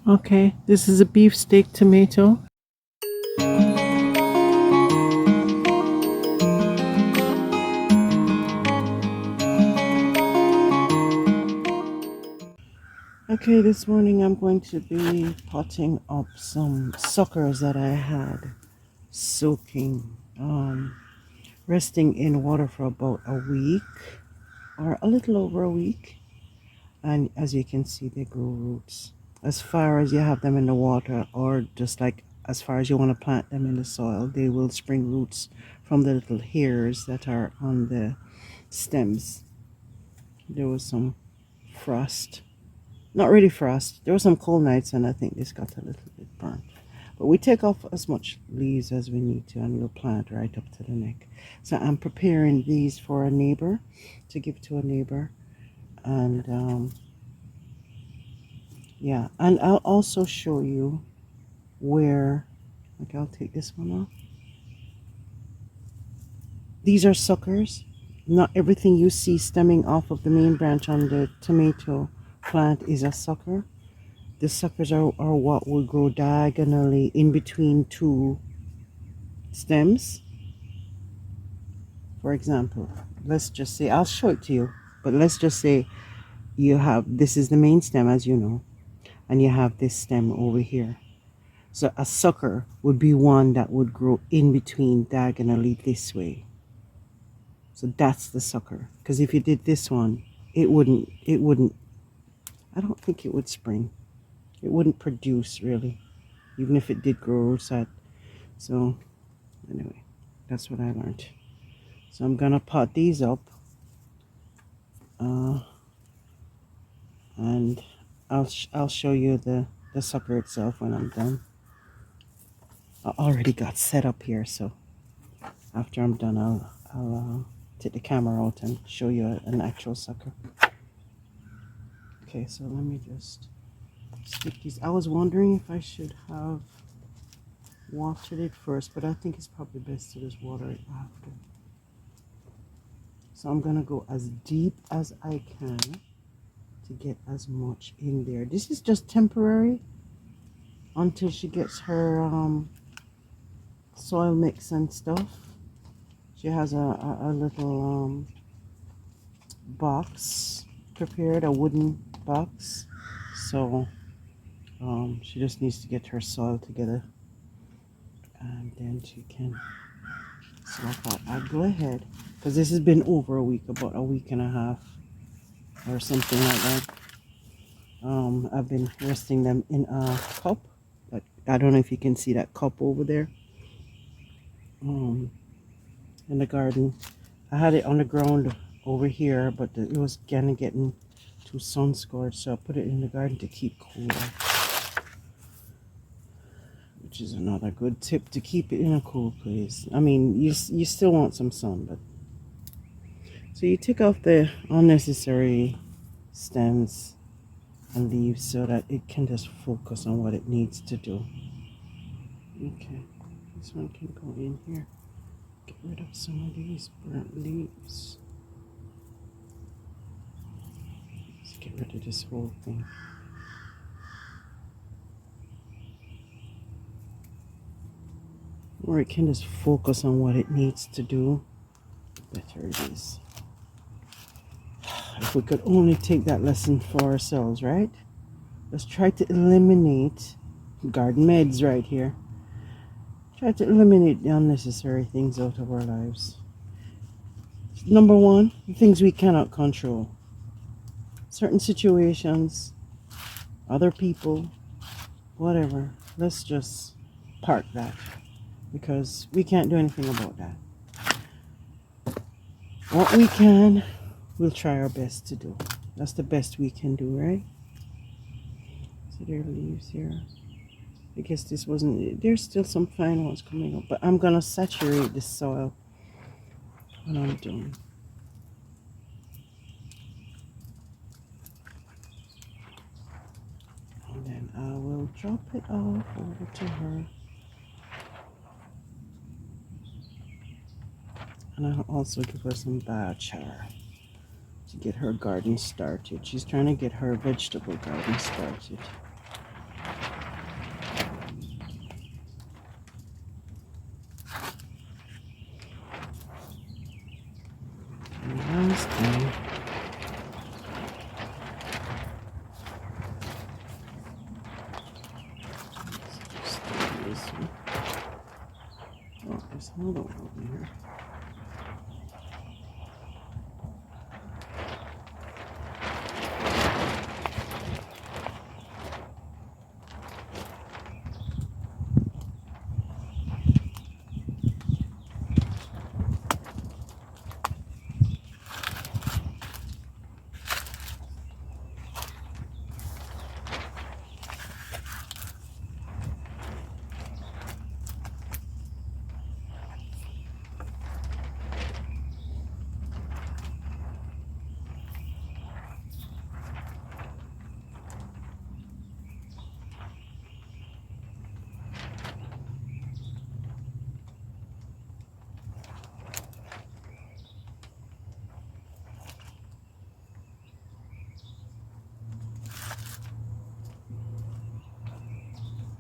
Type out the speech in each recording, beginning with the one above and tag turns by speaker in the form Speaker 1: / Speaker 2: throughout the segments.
Speaker 1: Okay, this is a beefsteak tomato. Okay, this morning I'm going to be potting up some suckers that I had soaking, resting in water for about a week or a little over a week. And as you can see, they grow roots. As far as you have them in the water, or just like as far as you want to plant them in the soil, they will spring roots from the little hairs that are on the stems. There was some frost. Not really frost. There were some cold nights, and I think this got a little bit burnt. But we take off as much leaves as we need to, and we'll plant right up to the neck. So I'm preparing these for a neighbor, to give to a neighbor. And yeah, and I'll also show you where, like, I'll take this one off. These are suckers. Not everything you see stemming off of the main branch on the tomato plant is a sucker. The suckers are what will grow diagonally in between two stems. For example, let's just say, I'll show it to you, but let's just say you have, this is the main stem, as you know, and you have this stem over here. So a sucker would be one that would grow in between diagonally this way. So that's the sucker. Because if you did this one, it wouldn't, I don't think it would spring. It wouldn't produce really, even if it did grow roots out. So anyway, that's what I learned. So I'm gonna pot these up, and I'll show you the sucker itself when I'm done. I already got set up here, so after I'm done, I'll take the camera out and show you an actual sucker. Okay, so let me just stick these. I was wondering if I should have watered it first, but I think it's probably best to just water it after. So I'm gonna go as deep as I can to get as much in there. This is just temporary until she gets her soil mix and stuff. She has a little box prepared, a wooden box. So she just needs to get her soil together, and then she can swap out. I'll go ahead, because this has been over a week, about a week and a half or something like that. I've been resting them in a cup. But I don't know if you can see that cup over there. In the garden. I had it on the ground over here, but it was getting too sun scorched, so I put it in the garden to keep cool. Which is another good tip, to keep it in a cool place. I mean, you still want some sun, but so you take off the unnecessary stems and leaves so that it can just focus on what it needs to do. Okay, this one can go in here. Get rid of some of these burnt leaves. Let's get rid of this whole thing. Or it can just focus on what it needs to do, better it is. If we could only take that lesson for ourselves, right? Let's try to eliminate garden meds right here. Try to eliminate the unnecessary things out of our lives. Number one, things we cannot control. Certain situations, other people, whatever. Let's just park that, because we can't do anything about that. What we can, we'll try our best to do. That's the best we can do, right? So there are leaves here. I guess this wasn't, there's still some fine ones coming up, but I'm gonna saturate the soil when I'm done. And then I will drop it off over to her. And I'll also give her some biochar to get her garden started. She's trying to get her vegetable garden started. this one. Oh, there's another one over here.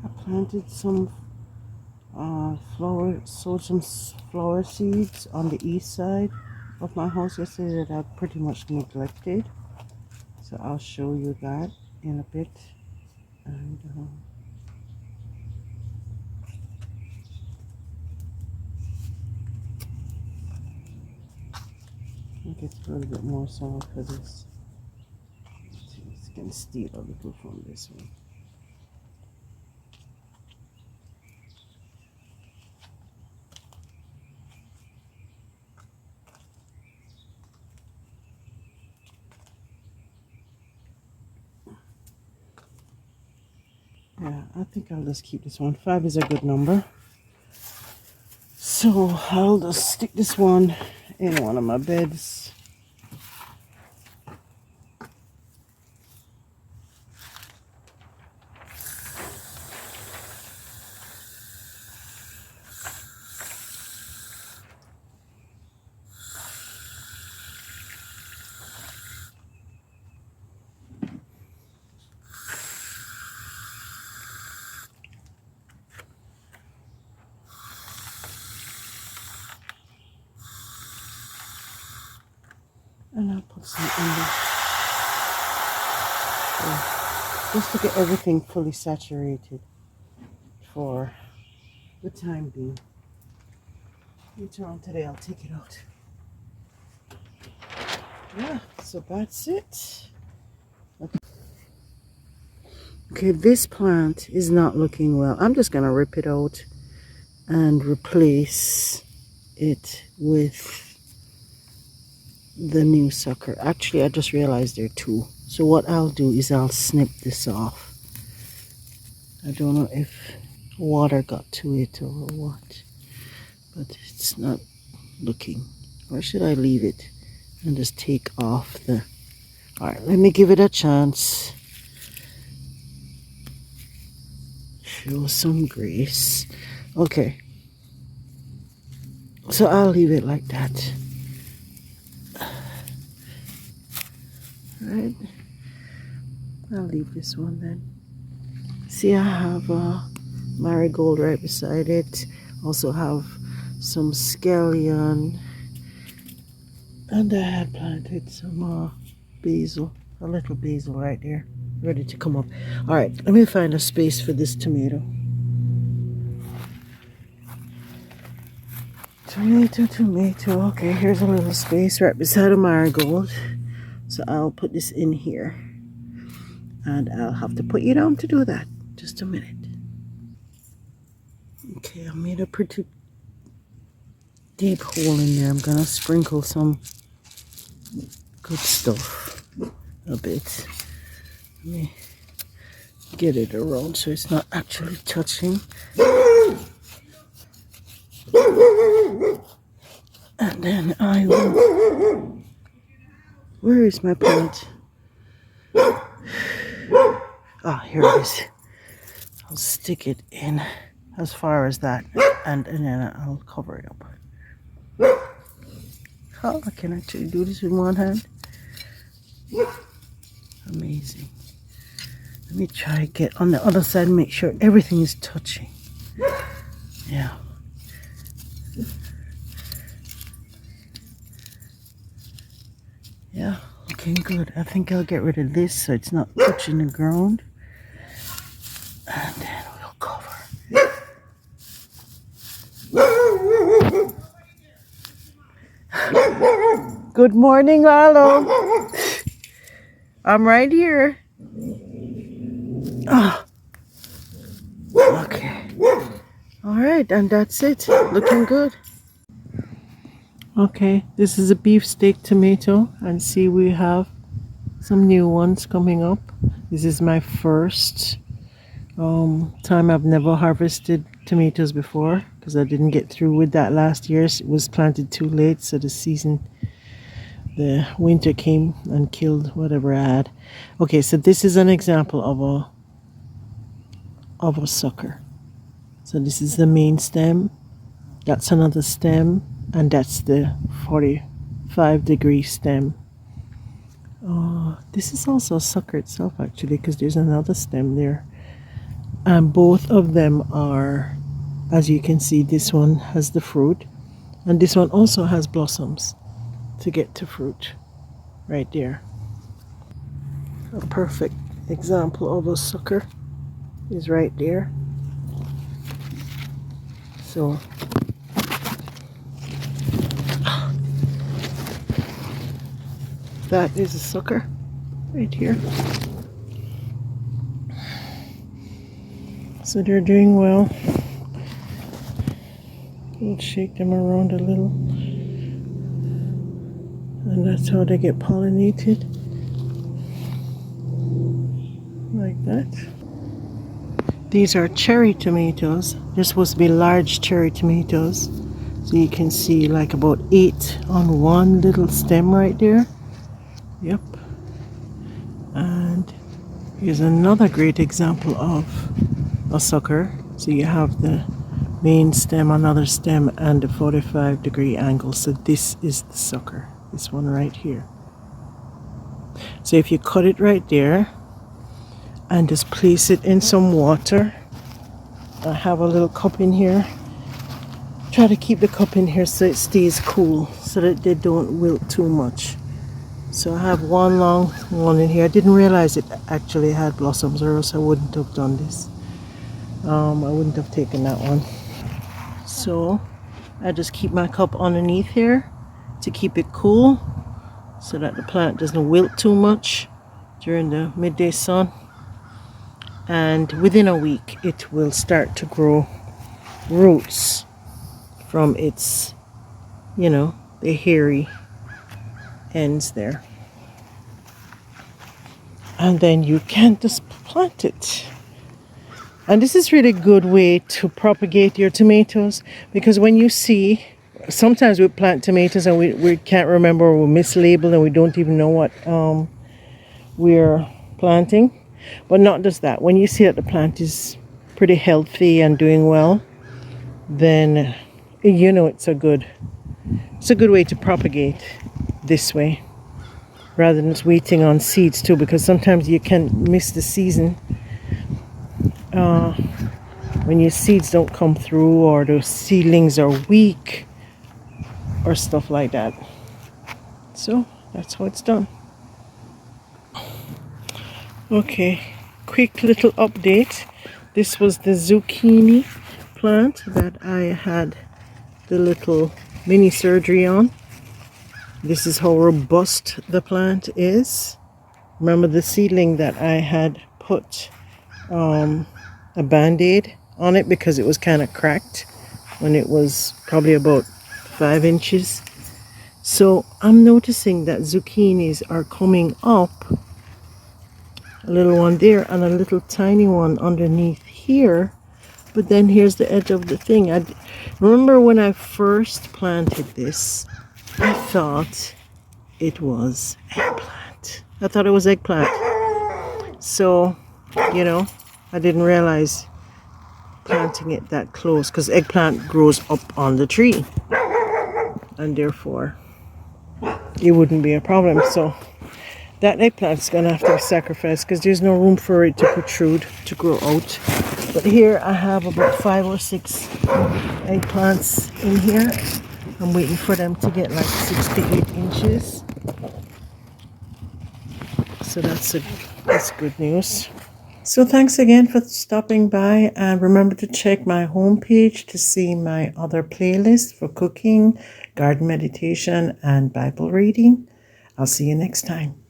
Speaker 1: I planted some sowed some flower seeds on the east side of my house yesterday that I pretty much neglected. So I'll show you that in a bit. And I get a little bit more soil for this. It's gonna steal a little from this one. Yeah, I think I'll just keep this one. 5 is a good number. So I'll just stick this one in one of my beds. And I'll put some in there. So, just to get everything fully saturated for the time being. Later on today I'll take it out. Yeah, so that's it. Okay, this plant is not looking well. I'm just gonna rip it out and replace it with the new sucker. Actually, I just realized there are 2. So what I'll do is I'll snip this off. I don't know if water got to it or what, but it's not looking. Or should I leave it and just take off the... Alright, let me give it a chance. Show some grace. Okay. So I'll leave it like that. Right, I'll leave this one then. See, I have a marigold right beside it. Also have some scallion, and I had planted some basil, a little basil right there, ready to come up. All right, let me find a space for this tomato. Tomato. Okay, here's a little space right beside a marigold. So I'll put this in here, and I'll have to put you down to do that. Just a minute. Okay, I made a pretty deep hole in there. I'm gonna sprinkle some good stuff a bit. Let me get it around so it's not actually touching. And then I will... Where is my plant? Ah, here it is. I'll stick it in as far as that, and then I'll cover it up. Oh, I can actually do this with one hand. Amazing. Let me try to get on the other side and make sure everything is touching. Yeah. Yeah, looking good. I think I'll get rid of this so it's not touching the ground. And then we'll cover. Good morning, Lalo. I'm right here. Oh, okay. All right, and that's it. Looking good. Okay, this is a beefsteak tomato, and see, we have some new ones coming up. This is my first time. I've never harvested tomatoes before because I didn't get through with that last year. It was planted too late, so the winter came and killed whatever I had. Okay, so this is an example of a sucker. So this is the main stem. That's another stem, and that's the 45-degree stem. This is also a sucker itself, actually, because there's another stem there. And both of them are, as you can see, this one has the fruit, and this one also has blossoms to get to fruit right there. A perfect example of a sucker is right there. So that is a sucker right here. So they're doing well. We'll shake them around a little, and that's how they get pollinated, like that. These are cherry tomatoes. They're supposed to be large cherry tomatoes. So you can see like about 8 on one little stem right there. Yep. And here's another great example of a sucker. So you have the main stem, another stem, and a 45-degree angle. So this is the sucker, this one right here. So if you cut it right there and just place it in some water, I have a little cup in here. Try to keep the cup in here so it stays cool, so that they don't wilt too much. So I have one long one in here. I didn't realize it actually had blossoms, or else I wouldn't have done this. I wouldn't have taken that one. So I just keep my cup underneath here to keep it cool, so that the plant doesn't wilt too much during the midday sun. And within a week it will start to grow roots from its, the hairy ends there. And then you can just plant it. And this is really a good way to propagate your tomatoes, because when you see, sometimes we plant tomatoes and we can't remember, or we mislabel, and we don't even know what we're planting. But not just that. When you see that the plant is pretty healthy and doing well, then it's a good way to propagate this way, rather than just waiting on seeds too, because sometimes you can miss the season when your seeds don't come through, or the seedlings are weak, or stuff like that. So that's how it's done. Okay, quick little update. This was the zucchini plant that I had the little mini surgery on. This is how robust the plant is. Remember the seedling that I had put a band-aid on it because it was kind of cracked when it was probably about 5 inches. So I'm noticing that zucchinis are coming up. A little one there and a little tiny one underneath here. But then here's the edge of the thing. I remember when I first planted this, I thought it was eggplant. I thought it was eggplant. So, I didn't realize planting it that close, because eggplant grows up on the tree, and therefore it wouldn't be a problem. So that eggplant's gonna have to be sacrificed, because there's no room for it to protrude, to grow out. But here I have about 5 or 6 eggplants in here. I'm waiting for them to get like 6 to 8 inches. So that's good news. So thanks again for stopping by, and remember to check my homepage to see my other playlists for cooking, garden meditation, and Bible reading. I'll see you next time.